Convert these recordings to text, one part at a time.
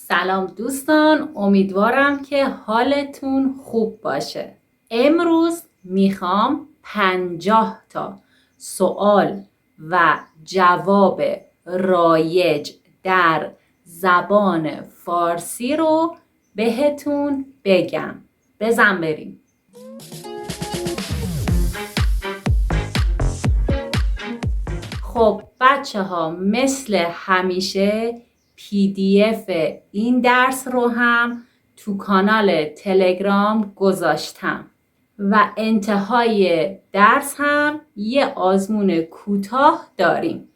سلام دوستان، امیدوارم که حالتون خوب باشه. امروز میخوام 50 تا سوال و جواب رایج در زبان فارسی رو بهتون بگم. بزن بریم. خب بچه ها، مثل همیشه PDF این درس رو هم تو کانال تلگرام گذاشتم و انتهای درس هم یه آزمون کوتاه داریم.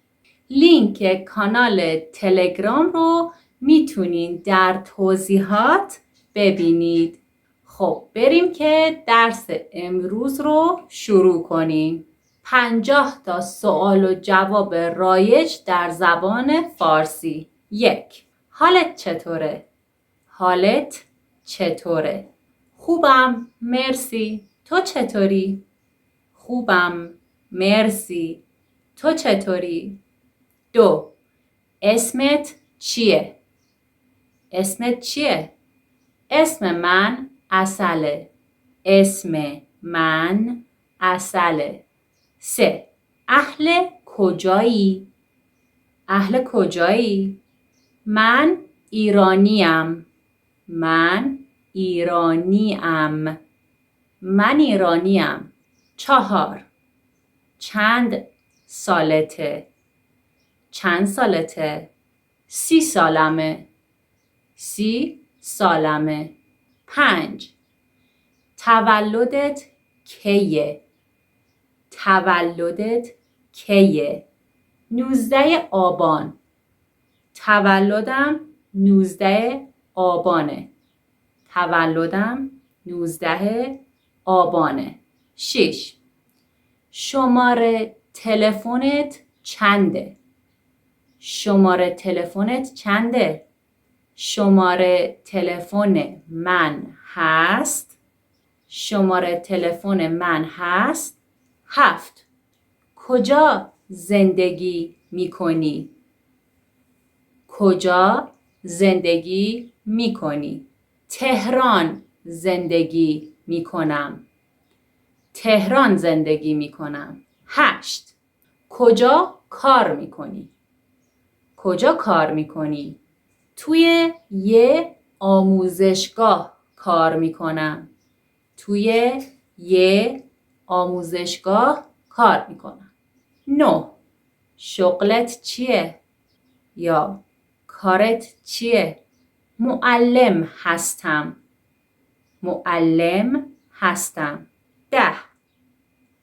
لینک کانال تلگرام رو میتونین در توضیحات ببینید. خب بریم که درس امروز رو شروع کنیم. 50 تا سوال و جواب رایج در زبان فارسی. 1. حالت چطوره؟ حالت چطوره؟ خوبم، مرسی. تو چطوری؟ خوبم، مرسی. تو چطوری؟ 2. اسمت چیه؟ اسمت چیه؟ اسم من عسله. اسم من عسله. 3. اهل کجایی؟ اهل کجایی؟ من ایرانیم. من ایرانیم. من ایرانیم. 4. چند سالته؟ چند سالته؟ 30 سالمه. 30 سالمه. 5. تولدت کیه؟ تولدت کیه؟ 19 آبان. تولدم 19 آبانه. تولدم 19 آبانه. 6. شماره تلفنت چنده؟ شماره تلفنت چنده؟ شماره تلفن من هست. شماره تلفن من هست. 7. کجا زندگی میکنی؟ کجا زندگی میکنی؟ تهران زندگی میکنم. تهران زندگی میکنم. 8. کجا کار میکنی؟ کجا کار میکنی؟ توی یه آموزشگاه کار میکنم. توی یه آموزشگاه کار میکنم. 9. شغلت چیه؟ یا کارت چیه؟ معلم هستم. معلم هستم. 10.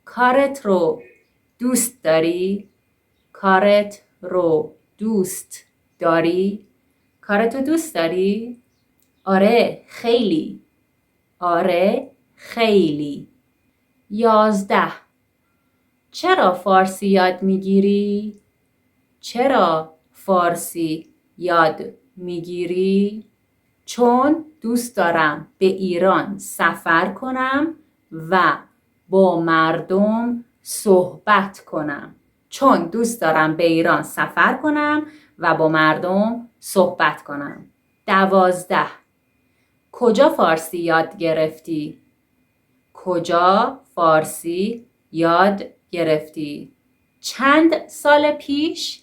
کارت رو دوست داری؟ کارت رو دوست داری؟ کارت رو دوست داری؟ آره خیلی. آره خیلی. 11. چرا فارسی یاد میگیری؟ چرا فارسی یاد میگیری؟ چون دوست دارم به ایران سفر کنم و با مردم صحبت کنم. چون دوست دارم به ایران سفر کنم و با مردم صحبت کنم. 12. کجا فارسی یاد گرفتی؟ کجا فارسی یاد گرفتی؟ چند سال پیش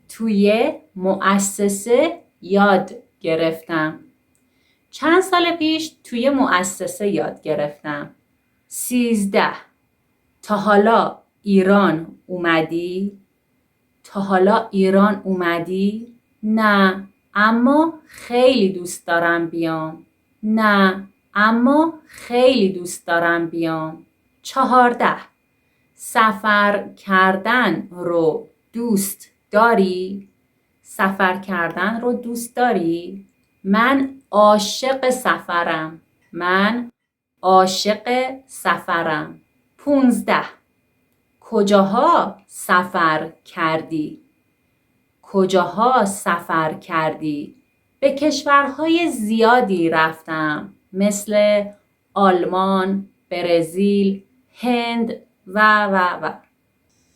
توی مؤسسه یاد گرفتم. چند سال پیش توی مؤسسه یاد گرفتم. 13. تا حالا ایران اومدی؟ تا حالا ایران اومدی؟ نه، اما خیلی دوست دارم بیام. نه، اما خیلی دوست دارم بیام. 14. سفر کردن رو دوست داری؟ سفر کردن رو دوست داری؟ من عاشق سفرم. من عاشق سفرم. 15. کجاها سفر کردی؟ کجاها سفر کردی؟ به کشورهای زیادی رفتم، مثل آلمان، برزیل، هند و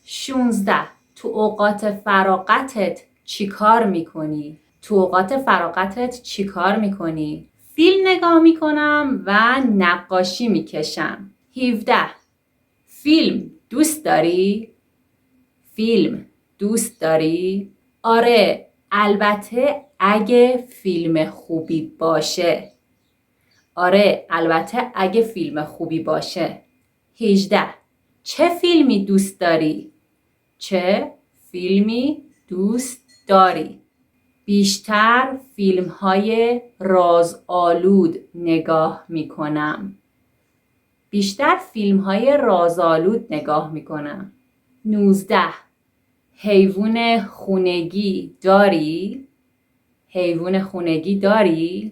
16. تو اوقات فراغتت چی کار میکنی؟ تو اوقات فراغتت چی کار میکنی؟ فیلم نگاه میکنم و نقاشی میکشم. 17. فیلم دوست داری؟ فیلم دوست داری؟ آره، البته اگه فیلم خوبی باشه. آره، البته اگه فیلم خوبی باشه. 18. چه فیلمی دوست داری؟ چه فیلمی دوست داری؟ بیشتر فیلم‌های رازآلود نگاه می‌کنم. بیشتر فیلم‌های رازآلود نگاه می‌کنم. 19. حیوان خونگی داری؟ حیوان خونگی داری؟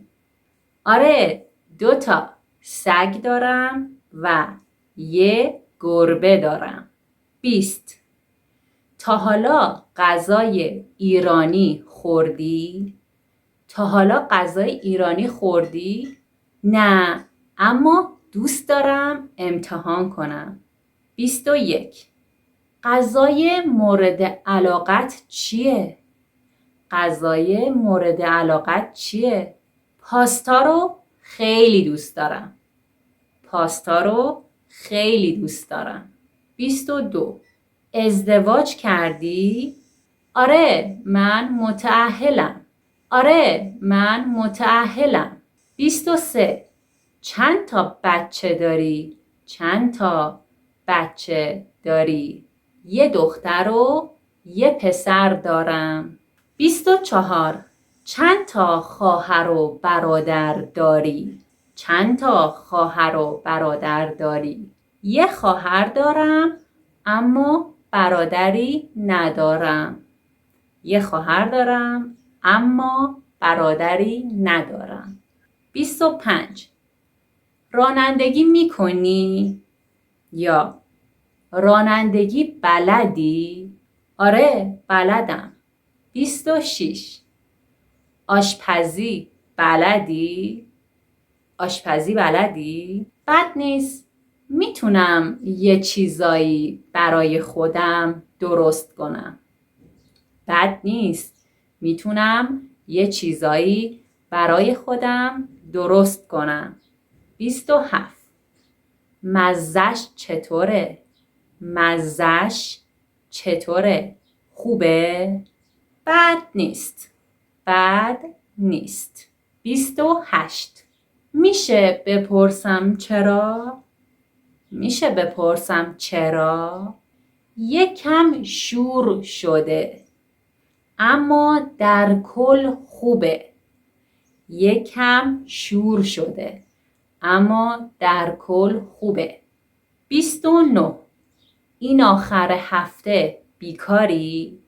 آره، 2 سگ دارم و 1 گربه دارم. 20. تا حالا غذای ایرانی خوردی؟ تا حالا غذای ایرانی خوردی؟ نه، اما دوست دارم امتحان کنم. 21. غذای مورد علاقت چیه؟ غذای مورد علاقت چیه؟ پاستا رو خیلی دوست دارم. پاستا رو خیلی دوست دارم. 22. ازدواج کردی؟ آره، من متأهلم. آره، من متأهلم. 23. چند تا بچه داری؟ چند تا بچه داری؟ 1 دختر و 1 پسر دارم. 24. چند تا خواهر و برادر داری؟ چند تا خواهر و برادر داری؟ 1 خواهر دارم اما برادری ندارم. 1 خواهر دارم اما برادری ندارم. 25. رانندگی میکنی؟ یا رانندگی بلدی؟ آره، بلدم. 26. آشپزی بلدی؟ آشپزی بلدی؟ بد نیست. میتونم یه چیزایی برای خودم درست کنم. بد نیست. میتونم یه چیزایی برای خودم درست کنم. 27. مزه‌ش چطوره؟ مزه‌ش چطوره؟ خوبه؟ بد نیست. بد نیست. 28. میشه بپرسم چرا؟ میشه بپرسم چرا؟ یکم شور شده اما در کل خوبه. یکم شور شده اما در کل خوبه. 29. این آخر هفته بیکاری؟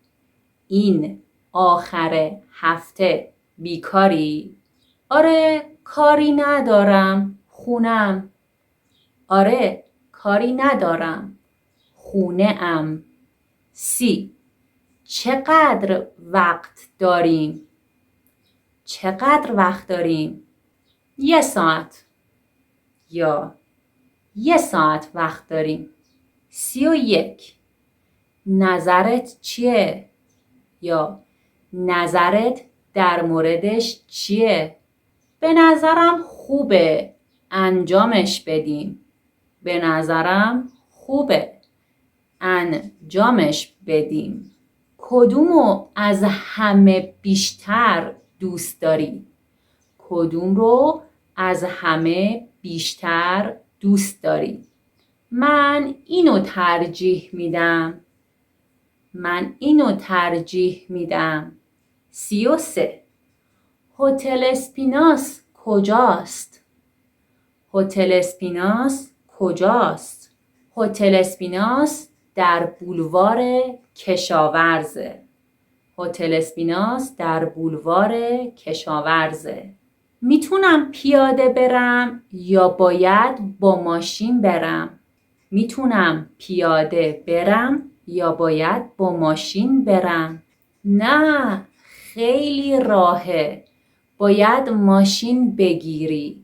این آخر هفته بیکاری؟ آره، کاری ندارم. خونم. آره، کاری ندارم. خونه ام. 30. چقدر وقت داریم؟ چقدر وقت داریم؟ 1 ساعت. یا 1 ساعت وقت داریم. 31. نظرت چیه؟ یا نظرت در موردش چیه؟ به نظرم خوبه. انجامش بدیم. به نظرم خوبه. انجامش بدیم. کدومو از همه بیشتر دوست داری؟ کدوم رو از همه بیشتر دوست داری؟ من اینو ترجیح میدم. من اینو ترجیح میدم. 33. هتل اسپیناس کجاست؟ هتل اسپیناس کجاست؟ هتل اسپیناس در بولوار کشاورزه. هتل اسپیناس در بولوار کشاورزه. میتونم پیاده برم یا باید با ماشین برم؟ میتونم پیاده برم یا باید با ماشین برم؟ نه، خیلی راهه. باید ماشین بگیری.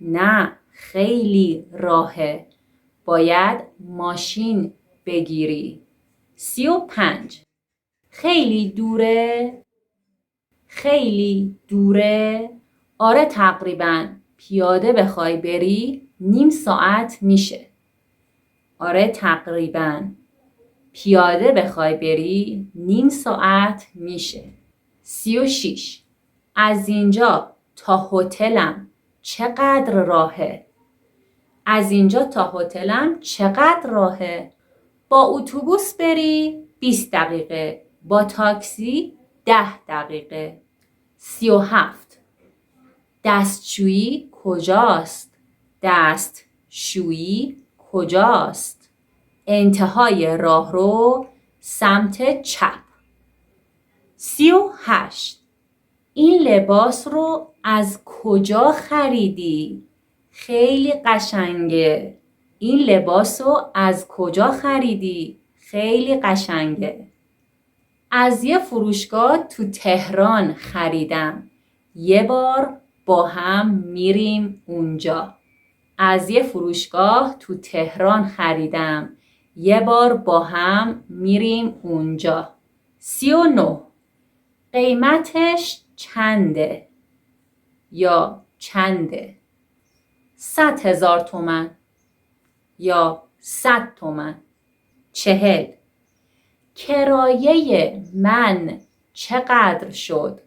نه، خیلی راهه. باید ماشین بگیری. 35. خیلی دوره؟ خیلی دوره؟ آره تقریبا. پیاده بخوای بری 1/2 ساعت میشه. آره تقریبا. پیاده بخوای بری 1/2 ساعت میشه. 36. از اینجا تا هتلم چقدر راهه؟ از اینجا تا هتلم چقدر راهه؟ با اتوبوس بری 20 دقیقه. با تاکسی 10 دقیقه. 37. دستشویی کجاست؟ دستشویی کجاست؟ انتهای راهرو سمت چپ. 38. این لباس رو از کجا خریدی؟ خیلی قشنگه. این لباس رو از کجا خریدی؟ خیلی قشنگه. از یه فروشگاه تو تهران خریدم. یه بار با هم میریم اونجا. از یه فروشگاه تو تهران خریدم. یه بار با هم میریم اونجا. 39. قیمتش چنده؟ یا چنده؟ 100,000 تومان یا 100 تومان. 40. کرایه من چقدر شد؟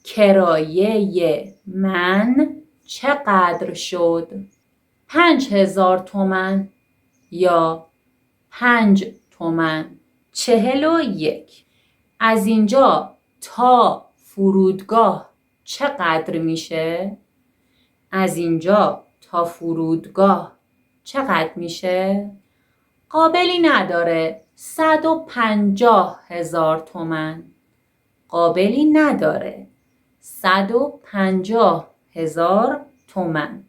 کرایه من چقدر شد؟ 5,000 تومان یا 5 تومان. 41. از اینجا تا فرودگاه چقدر میشه؟ از اینجا تا فرودگاه چقدر میشه؟ قابلی نداره. 150,000 تومان. قابلی نداره. 150,000 تومان.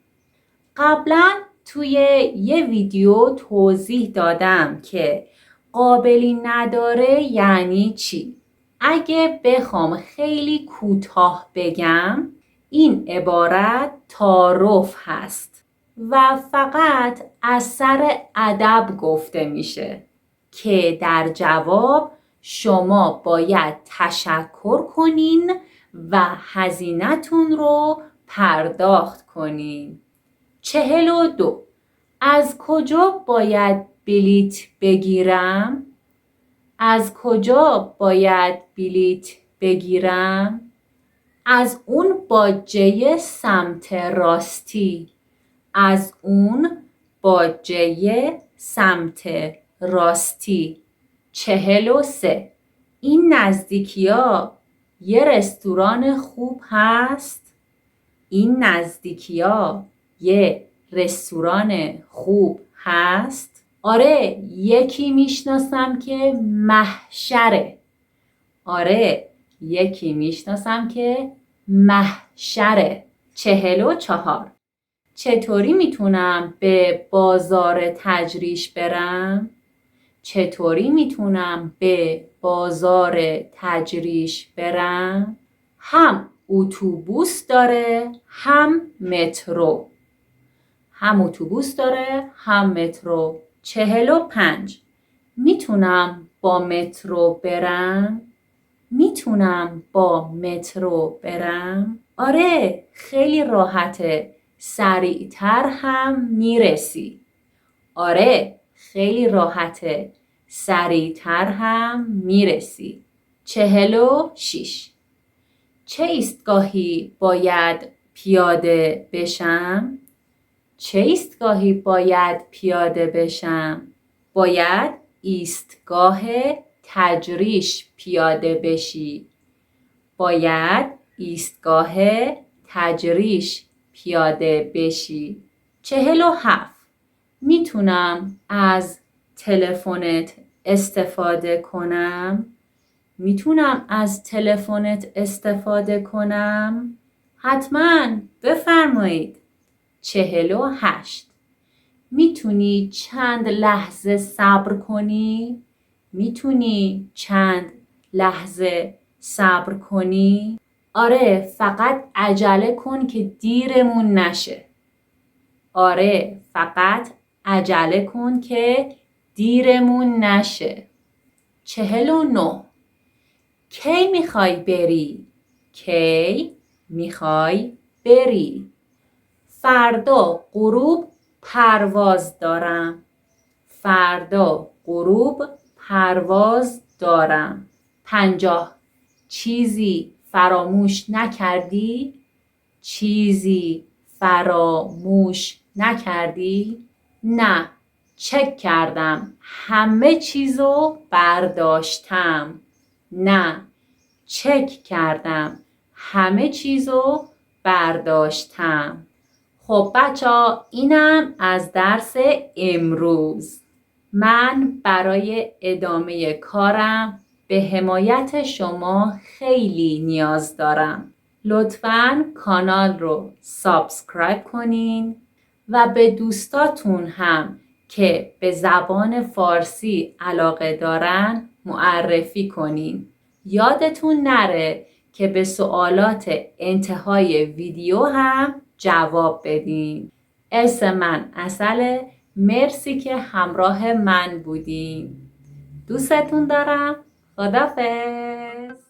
قبلا توی یه ویدیو توضیح دادم که قابلی نداره یعنی چی؟ اگه بخوام خیلی کوتاه بگم این عبارت تعارف هست و فقط از سر ادب گفته میشه که در جواب شما باید تشکر کنین و هزینه‌تون رو پرداخت کنین. 42. از کجا باید بلیت بگیرم؟ از کجا باید بلیت بگیرم؟ از اون باجه سمت راستی. از اون باجه سمت راستی. 43. این نزدیکی‌ها یه رستوران خوب هست؟ این نزدیکی‌ها یه رستوران خوب هست؟ آره یکی میشناسم که محشره. آره یکی میشناسم که محشره. 44. چطوری میتونم به بازار تجریش برم؟ چطوری میتونم به بازار تجریش برم؟ هم اتوبوس داره هم مترو. هم اتوبوس داره هم مترو. 45. میتونم با مترو برم؟ میتونم با مترو برم؟ آره خیلی راحته. سریعتر هم میرسی. آره خیلی راحته. سریعتر هم میرسی. 46. چه ایستگاهی باید پیاده بشم؟ چه ایستگاهی باید پیاده بشم؟ باید ایستگاه تجریش پیاده بشی. باید ایستگاه تجریش پیاده بشی. 47. میتونم از تلفنت استفاده کنم؟ میتونم از تلفنت استفاده کنم؟ حتما بفرمایید. 48. میتونی چند لحظه صبر کنی؟ میتونی چند لحظه صبر کنی؟ آره فقط عجله کن که دیرمون نشه. آره فقط عجله کن که دیرمون نشه. 49. کی میخوای بری؟ کی میخوای بری؟ فردا غروب پرواز دارم. فردا غروب پرواز دارم. 50. چیزی فراموش نکردی؟ چیزی فراموش نکردی؟ نه، چک کردم. همه چیزو برداشتم. نه، چک کردم. همه چیزو برداشتم. خب بچه‌ها، اینم از درس امروز. من برای ادامه کارم به حمایت شما خیلی نیاز دارم. لطفاً کانال رو سابسکرایب کنین و به دوستاتون هم که به زبان فارسی علاقه دارن معرفی کنین. یادتون نره که به سوالات انتهای ویدیو هم جواب بدین. اسم من عسله. مرسی که همراه من بودین. دوستتون دارم. خداحافظ.